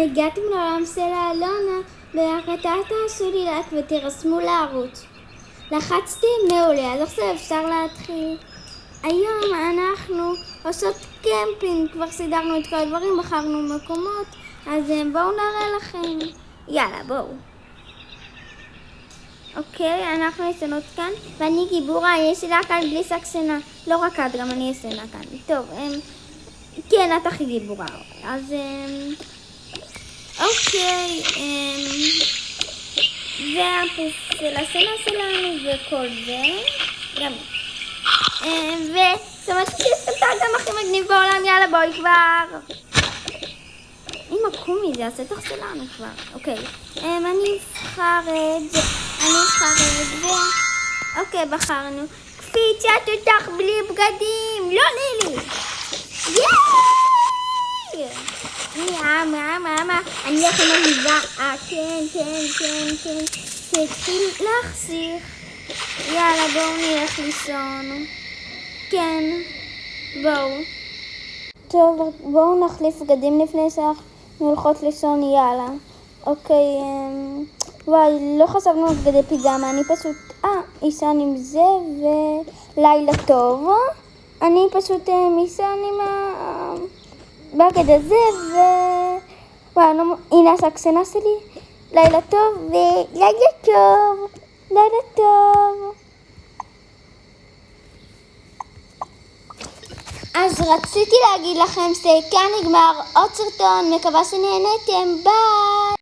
הגעתם לעולם סלע אלונה, בהקלטה תעשו לי לייק ותירשמו לערוץ. לחצתי מעולה, אז עכשיו אפשר להתחיל. היום אנחנו עושות קמפינג, כבר סידרנו את כל הדברים, בחרנו מקומות, אז בואו נראה לכם. יאללה, בואו. אוקיי, אנחנו ישנות כאן, ואני גיבורה, אני ישנה כאן בלי סקסנה. לא רק את, גם אני ישנה כאן. טוב, כן, את הכי גיבורה. אז, אוקיי, זה הפוף של הסצנה שלנו וכל זה. גם. ושמעתי שספתה גם הכי מגניב בעולם, יאללה בואי כבר. אם הקומי זה הסטח שלנו כבר. אוקיי, אני אבחר את זה. אוקיי, בחרנו. קפיצת אותך בלי בגדים. לא לילי. יאיי! אני הכי מגניבה. כן. שהתחיל להחסיך. יאללה, בואו נלך לישון. כן, בואו. טוב, בואו נחליף בגדים לפני שאנחנו הולכות לישון, יאללה. אוקיי, וואי, לא חשבנו על בגדי פיג'מה, אני פשוט, ישן עם זה ולילה טוב. אני פשוט ישן עם הבגד הזה וואי, הנה הסקסנה שלי. לילה טוב ולילה טוב. אז רציתי להגיד לכם שכאן נגמר עוד סרטון, מקווה שנהנתם, ביי!